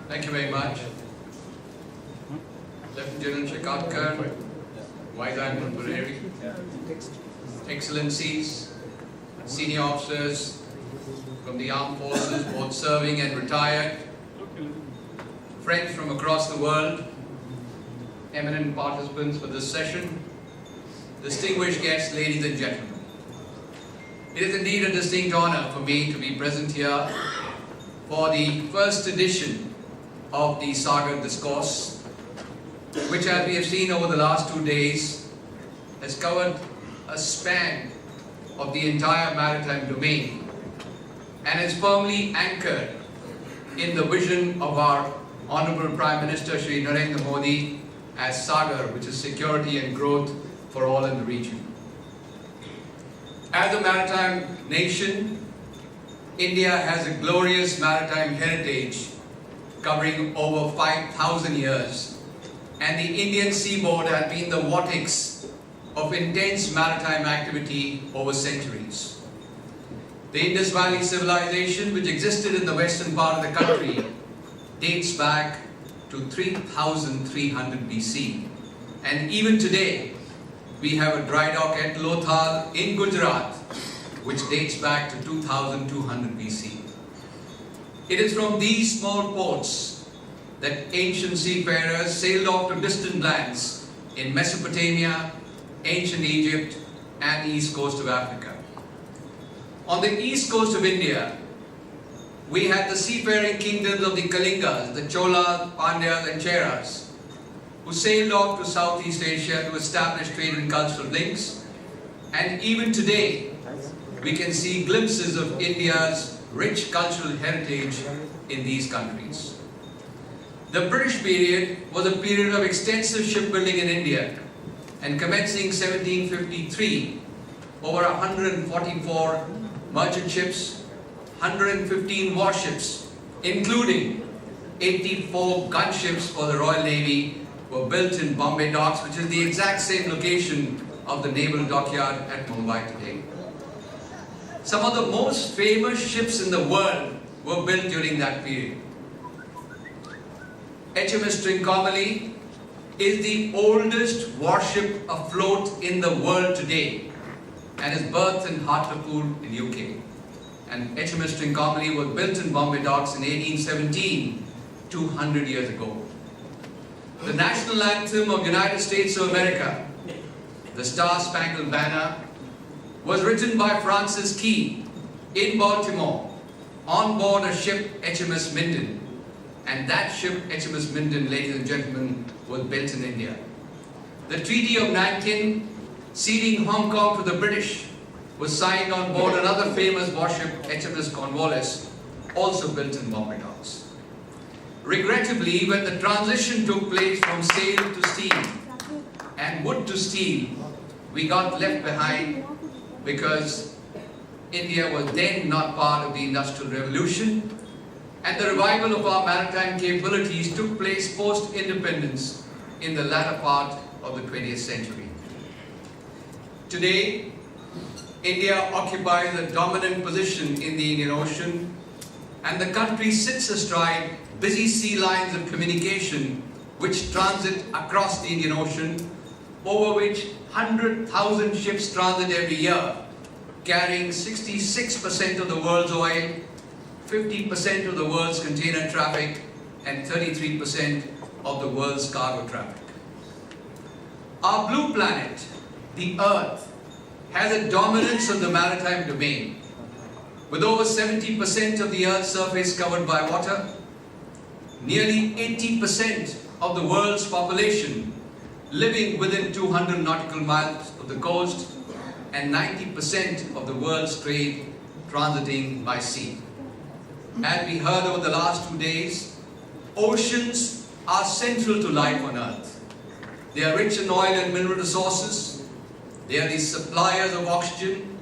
Thank you very much. Lieutenant General Shekatkar, Vice Admiral Retd, Excellencies, Senior Officers from the Armed Forces, both serving and retired, friends from across the world, eminent participants for this session, distinguished guests, ladies and gentlemen. It is indeed a distinct honor for me to be present here for the first edition of the Sagar Discourse, which, as we have seen over the last 2 days, has covered a span of the entire maritime domain and is firmly anchored in the vision of our Honorable Prime Minister Shri Narendra Modi as Sagar, which is security and growth for all in the region. As a maritime nation, India has a glorious maritime heritage covering over 5,000 years, and the Indian seaboard has been the vortex of intense maritime activity over centuries. The Indus Valley civilization, which existed in the western part of the country, dates back to 3300 BC, and even today we have a dry dock at Lothal in Gujarat, which dates back to 2200 BC. It is from these small ports that ancient seafarers sailed off to distant lands in Mesopotamia, ancient Egypt, and the east coast of Africa. On the east coast of India, we had the seafaring kingdoms of the Kalingas, the Cholas, Pandyas, and Cheras, who sailed off to Southeast Asia to establish trade and cultural links. And even today, we can see glimpses of India's rich cultural heritage in these countries. The British period was a period of extensive shipbuilding in India, and commencing 1753, over 144 merchant ships, 115 warships, including 84 gunships for the Royal Navy, were built in Bombay docks, which is the exact same location of the naval dockyard at Mumbai today. Some of the most famous ships in the world were built during that period. HMS Trincomalee is the oldest warship afloat in the world today and is berthed in Hartlepool in UK. And HMS Trincomalee was built in Bombay docks in 1817, 200 years ago. The national anthem of the United States of America, the Star-Spangled Banner, was written by Francis Key in Baltimore on board a ship HMS Minden. And that ship, HMS Minden, ladies and gentlemen, was built in India. The Treaty of Nanking, ceding Hong Kong to the British, was signed on board another famous warship, HMS Cornwallis, also built in Bombay docks. Regrettably, when the transition took place from sail to steam and wood to steel, we got left behind because India was then not part of the Industrial Revolution, and the revival of our maritime capabilities took place post-independence in the latter part of the 20th century. Today, India occupies a dominant position in the Indian Ocean, and the country sits astride busy sea lines of communication which transit across the Indian Ocean, over which 100,000 ships transit every year, carrying 66% of the world's oil, 50% of the world's container traffic, and 33% of the world's cargo traffic. Our blue planet, the Earth, has a dominance of the maritime domain, with over 70% of the Earth's surface covered by water, nearly 80% of the world's population living within 200 nautical miles of the coast, and 90% of the world's trade transiting by sea. As we heard over the last 2 days, oceans are central to life on Earth. They are rich in oil and mineral resources. They are the suppliers of oxygen,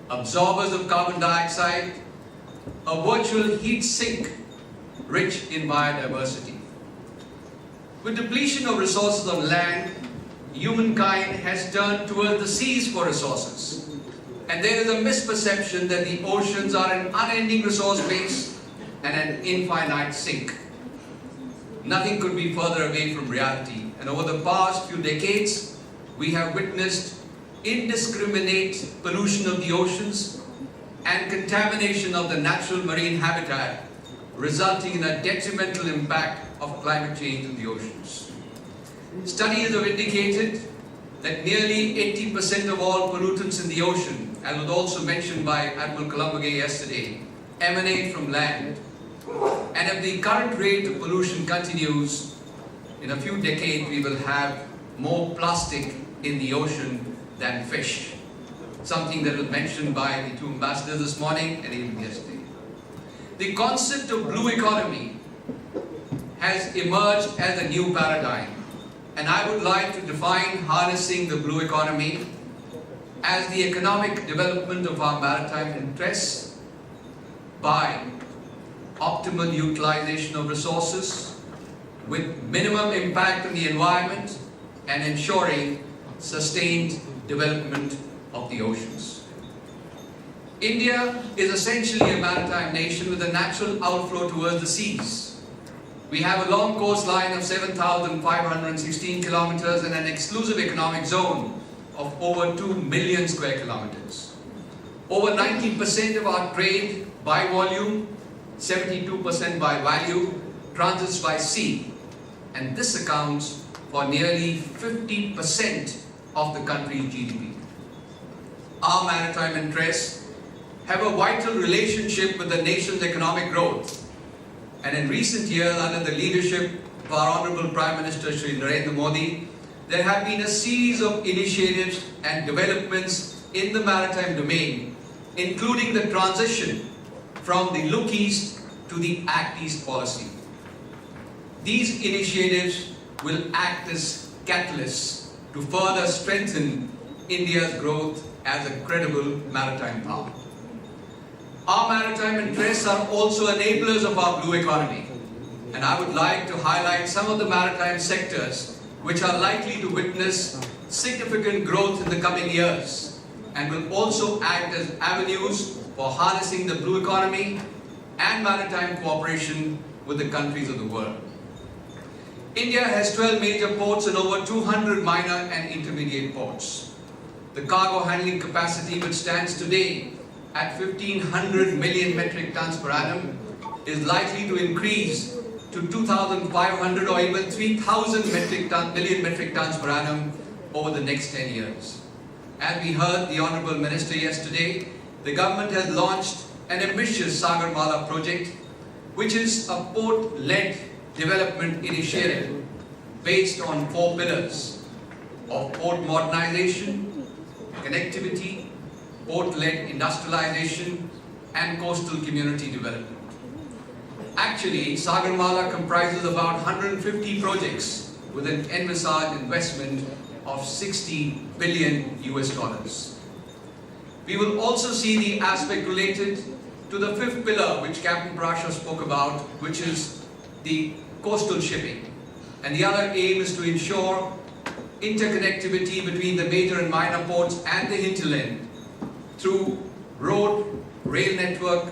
absorbers of carbon dioxide, a virtual heat sink rich in biodiversity. With depletion of resources on land, humankind has turned towards the seas for resources. And there is a misperception that the oceans are an unending resource base and an infinite sink. nothing could be further away from reality. And over the past few decades, we have witnessed indiscriminate pollution of the oceans and contamination of the natural marine habitat, resulting in a detrimental impact of climate change in the oceans. Studies have indicated that nearly 80% of all pollutants in the ocean, as was also mentioned by Admiral Columbia yesterday, emanate from land. And if the current rate of pollution continues, in a few decades we will have more plastic in the ocean than fish. Something that was mentioned by the two ambassadors this morning and even yesterday. The concept of blue economy has emerged as a new paradigm. And I would like to define harnessing the blue economy as the economic development of our maritime interests by optimal utilization of resources with minimum impact on the environment and ensuring sustained development of the oceans. India is essentially a maritime nation with a natural outflow towards the seas. We have a long coastline of 7,516 kilometers and an exclusive economic zone of over 2 million square kilometers. Over 90% of our trade by volume, 72% by value, transits by sea. And this accounts for nearly 50% of the country's GDP. Our maritime interests have a vital relationship with the nation's economic growth. And in recent years, under the leadership of our Honorable Prime Minister Shri Retd Modi, there have been a series of initiatives and developments in the maritime domain, including the transition from the Look East to the Act East policy. These initiatives will act as catalysts to further strengthen India's growth as a credible maritime power. Our maritime interests are also enablers of our blue economy, and I would like to highlight some of the maritime sectors which are likely to witness significant growth in the coming years and will also act as avenues for harnessing the blue economy and maritime cooperation with the countries of the world. India has 12 major ports and over 200 minor and intermediate ports. The cargo handling capacity, which stands today at 1,500 million metric tons per annum, is likely to increase to 2,500 or even 3,000 million metric tons per annum over the next 10 years. As we heard the Honorable Minister yesterday, the government has launched an ambitious Sagarmala project, which is a port-led development initiative based on 4 pillars of port modernization, connectivity, port-led industrialization, and coastal community development. Actually, Sagarmala comprises about 150 projects with an envisaged investment of $60 billion US. We will also see the aspect related to the 5th pillar, which Captain Prasha spoke about, which is the coastal shipping. And the other aim is to ensure interconnectivity between the major and minor ports and the hinterland through road, rail network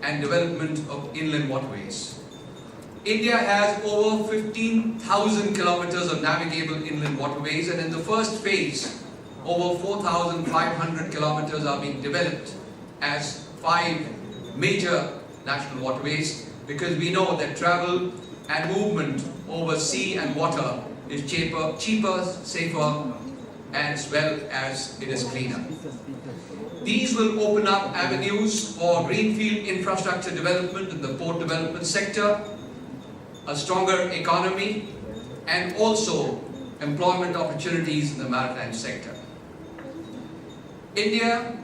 and development of inland waterways. India has over 15,000 kilometers of navigable inland waterways, and in the first phase, over 4,500 kilometers are being developed as 5 major national waterways, because we know that travel and movement over sea and water is cheaper, safer, as well as it is cleaner. These will open up avenues for greenfield infrastructure development in the port development sector, a stronger economy, and also employment opportunities in the maritime sector. India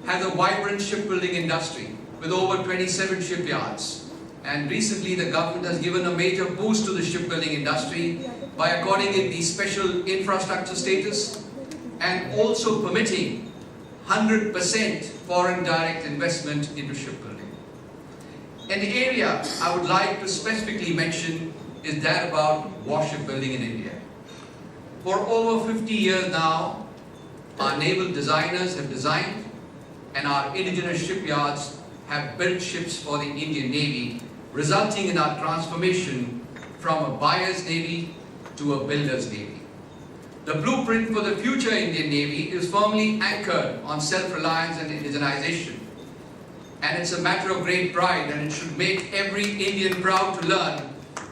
has a vibrant shipbuilding industry with over 27 shipyards, and recently the government has given a major boost to the shipbuilding industry by according it the special infrastructure status and also permitting 100% foreign direct investment into shipbuilding. An area I would like to specifically mention is that about warship building in India. For over 50 years now, our naval designers have designed and our indigenous shipyards have built ships for the Indian Navy, resulting in our transformation from a buyer's navy to a builder's navy. The blueprint for the future Indian Navy is firmly anchored on self-reliance and indigenization. And it's a matter of great pride, and it should make every Indian proud to learn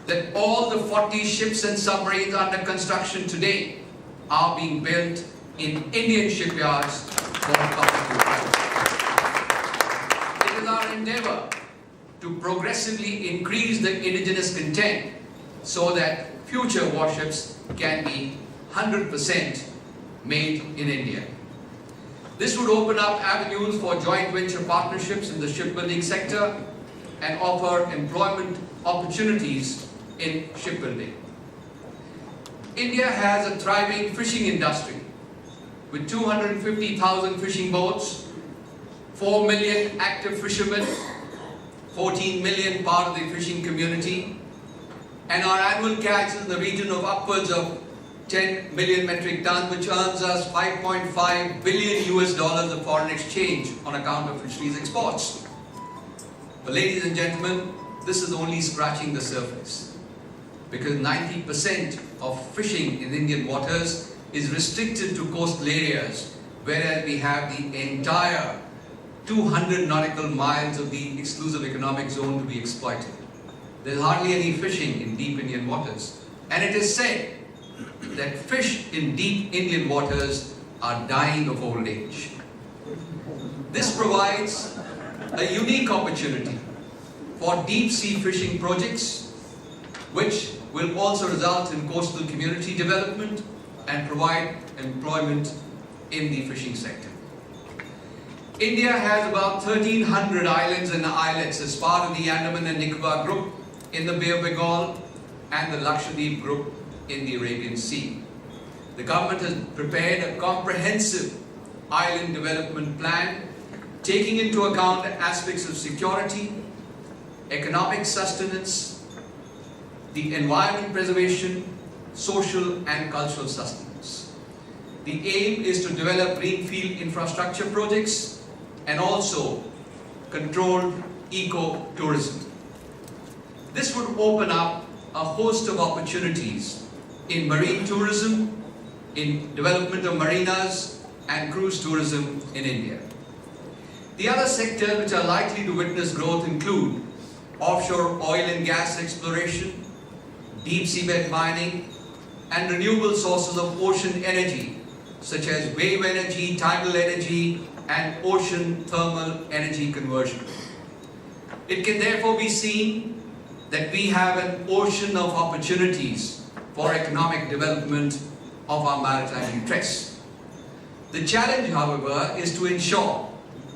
that all the 40 ships and submarines under construction today are being built in Indian shipyards for public private. It is our endeavor to progressively increase the indigenous content so that future warships can be 100% made in India. This would open up avenues for joint venture partnerships in the shipbuilding sector and offer employment opportunities in shipbuilding. India has a thriving fishing industry with 250,000 fishing boats, 4 million active fishermen, 14 million part of the fishing community, and our annual catch is in the region of upwards of 10 million metric tons, which earns us $5.5 billion of foreign exchange on account of fisheries exports. But ladies and gentlemen, this is only scratching the surface, because 90% of fishing in Indian waters is restricted to coastal areas, whereas we have the entire 200 nautical miles of the exclusive economic zone to be exploited. There's hardly any fishing in deep Indian waters, and it is said that fish in deep Indian waters are dying of old age. This provides a unique opportunity for deep sea fishing projects, which will also result in coastal community development and provide employment in the fishing sector. India has about 1,300 islands and islets as part of the Andaman and Nicobar group in the Bay of Bengal and the Lakshadweep group in the Arabian Sea. The government has prepared a comprehensive island development plan taking into account aspects of security, economic sustenance, the environment preservation, social and cultural sustenance. The aim is to develop greenfield infrastructure projects and also controlled eco-tourism. This would open up a host of opportunities in marine tourism, in development of marinas and cruise tourism in India. The other sectors which are likely to witness growth include offshore oil and gas exploration, deep seabed mining, and renewable sources of ocean energy such as wave energy, tidal energy, and ocean thermal energy conversion. It can therefore be seen that we have an ocean of opportunities for economic development of our maritime interests. The challenge, however, is to ensure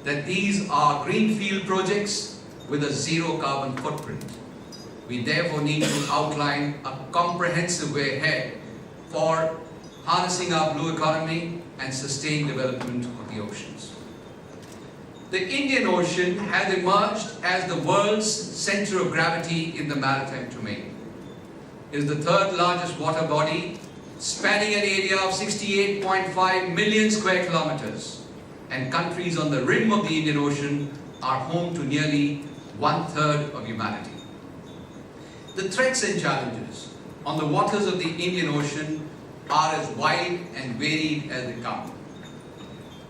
that these are greenfield projects with a zero carbon footprint. We therefore need to outline a comprehensive way ahead for harnessing our blue economy and sustained development of the oceans. The Indian Ocean has emerged as the world's center of gravity in the maritime domain. It is the third largest water body, spanning an area of 68.5 million square kilometers, and countries on the rim of the Indian Ocean are home to nearly 1/3 of humanity. The threats and challenges on the waters of the Indian Ocean are as wide and varied as they come.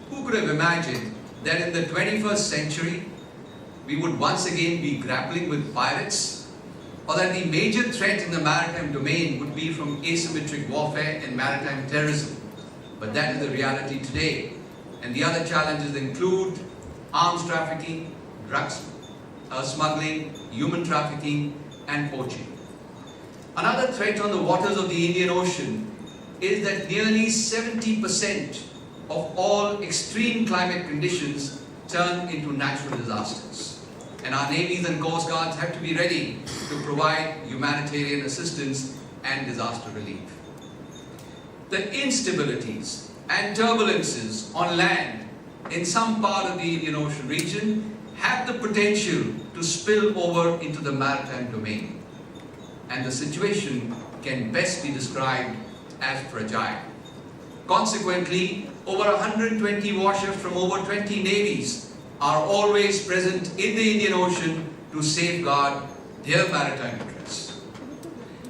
Who could have imagined that in the 21st century we would once again be grappling with pirates, or that the major threat in the maritime domain would be from asymmetric warfare and maritime terrorism? But that is the reality today, and the other challenges include arms trafficking, drugs smuggling, human trafficking, and poaching. Another threat on the waters of the Indian Ocean is that nearly 70% of all extreme climate conditions turn into natural disasters. And our navies and coast guards have to be ready to provide humanitarian assistance and disaster relief. The instabilities and turbulences on land in some part of the Indian Ocean region have the potential to spill over into the maritime domain. And the situation can best be described as fragile. Consequently, over 120 warships from over 20 navies are always present in the Indian Ocean to safeguard their maritime interests.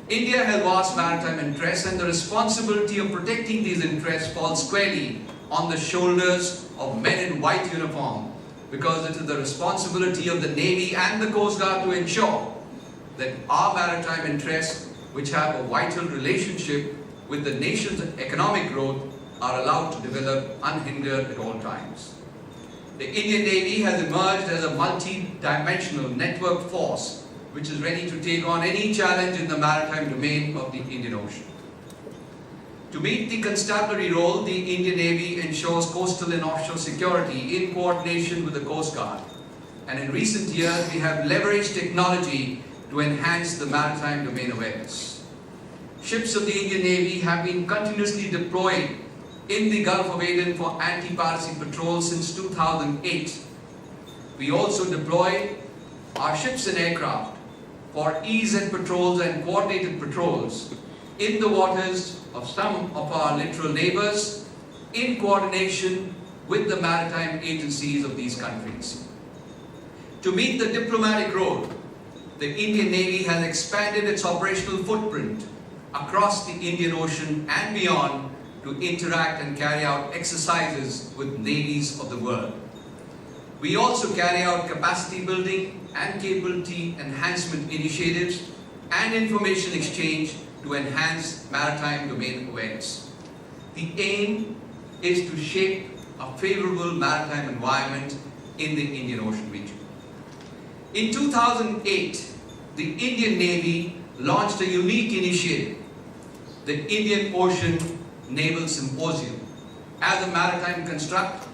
India has vast maritime interests, and the responsibility of protecting these interests falls squarely on the shoulders of men in white uniform, because it is the responsibility of the Navy and the Coast Guard to ensure that our maritime interests, which have a vital relationship with the nation's economic growth, are allowed to develop unhindered at all times. The Indian Navy has emerged as a multi-dimensional network force which is ready to take on any challenge in the maritime domain of the Indian Ocean. To meet the constabulary role, the Indian Navy ensures coastal and offshore security in coordination with the Coast Guard. And in recent years, we have leveraged technology to enhance the maritime domain awareness. Ships of the Indian Navy have been continuously deployed in the Gulf of Aden for anti-piracy patrols since 2008. We also deploy our ships and aircraft for EZ patrols and coordinated patrols in the waters of some of our littoral neighbors in coordination with the maritime agencies of these countries. To meet the diplomatic role, the Indian Navy has expanded its operational footprint across the Indian Ocean and beyond to interact and carry out exercises with navies of the world. We also carry out capacity building and capability enhancement initiatives and information exchange to enhance maritime domain awareness. The aim is to shape a favorable maritime environment in the Indian Ocean region. In 2008, the Indian Navy launched a unique initiative, the Indian Ocean Naval Symposium, as a maritime construct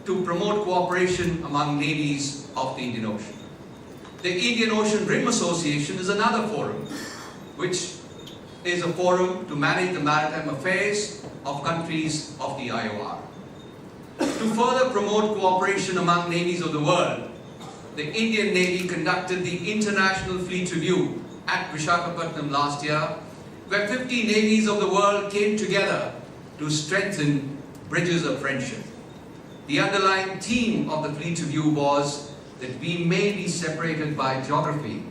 to promote cooperation among navies of the Indian Ocean. The Indian Ocean Rim Association is another forum, which is a forum to manage the maritime affairs of countries of the IOR. To further promote cooperation among navies of the world, the Indian Navy conducted the International Fleet Review at Visakhapatnam last year, where 50 navies of the world came together to strengthen bridges of friendship. The underlying theme of the Fleet Review was that we may be separated by geography,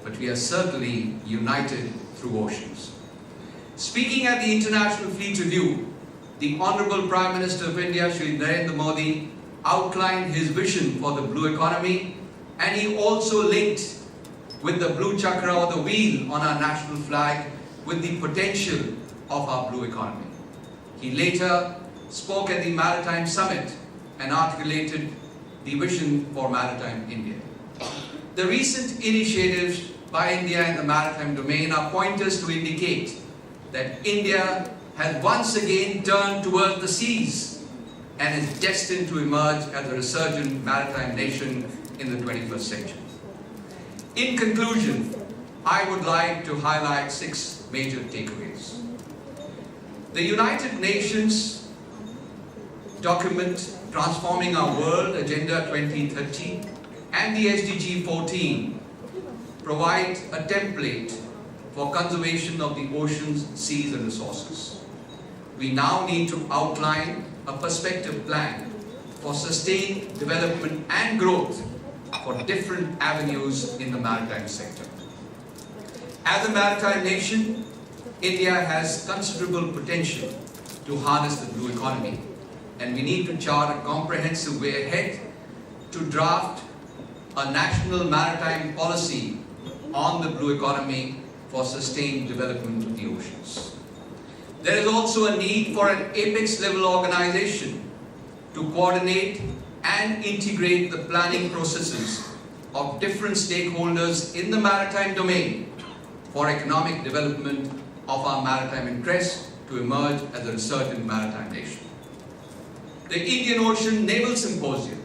but we are certainly united through oceans. Speaking at the International Fleet Review, the Honorable Prime Minister of India, Shri Narendra Modi, outlined his vision for the blue economy, and he also linked with the blue chakra or the wheel on our national flag with the potential of our blue economy. He later spoke at the Maritime Summit and articulated the vision for Maritime India. The recent initiatives by India in the maritime domain are pointers to indicate that India has once again turned towards the seas and is destined to emerge as a resurgent maritime nation in the 21st century. In conclusion, I would like to highlight 6 major takeaways. The United Nations document Transforming Our World, Agenda 2030, and the SDG 14 provide a template for conservation of the oceans, seas and resources. We now need to outline a perspective plan for sustained development and growth for different avenues in the maritime sector. As a maritime nation, India has considerable potential to harness the blue economy, and we need to chart a comprehensive way ahead to draft a national maritime policy on the blue economy for sustained development of the oceans. There is also a need for an apex level organization to coordinate and integrate the planning processes of different stakeholders in the maritime domain for economic development of our maritime interests to emerge as a resurgent maritime nation. The Indian Ocean Naval Symposium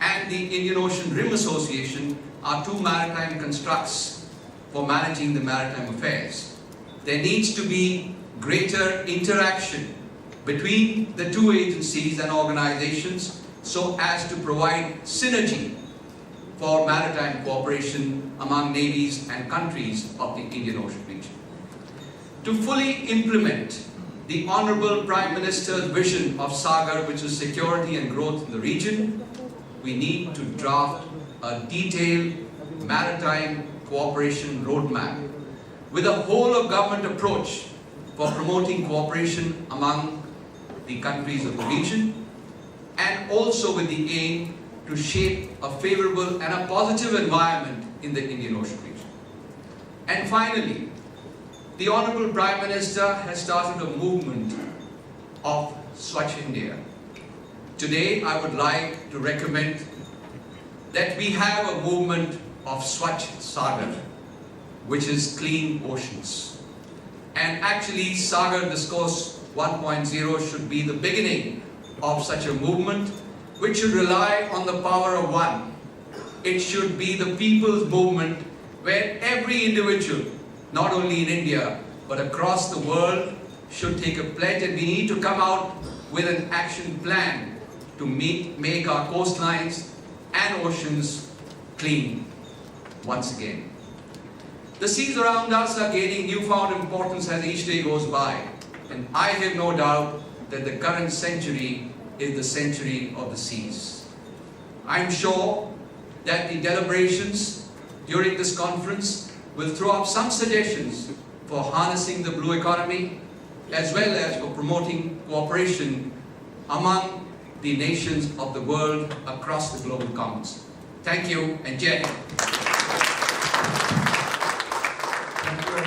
and the Indian Ocean Rim Association are 2 maritime constructs for managing the maritime affairs. There needs to be greater interaction between the 2 agencies and organizations so as to provide synergy for maritime cooperation among navies and countries of the Indian Ocean region. To fully implement the Honorable Prime Minister's vision of Sagar, which is security and growth in the region, we need to draft a detailed maritime cooperation roadmap with a whole-of-government approach for promoting cooperation among the countries of the region, and also with the aim to shape a favorable and a positive environment in the Indian Ocean region. And finally, the Honorable Prime Minister has started a movement of Swachh India. Today, I would like to recommend that we have a movement of Swachh Sagar, which is clean oceans. And actually, Sagar Discourse 1.0 should be the beginning of such a movement, which should rely on the power of one. It should be the people's movement where every individual, not only in India, but across the world, should take a pledge, and we need to come out with an action plan to make our coastlines and oceans clean once again. The seas around us are gaining newfound importance as each day goes by, and I have no doubt that the current century is the century of the seas. I'm sure that the deliberations during this conference will throw up some suggestions for harnessing the blue economy, as well as for promoting cooperation among the nations of the world across the global commons. Thank you, and Jai Hind.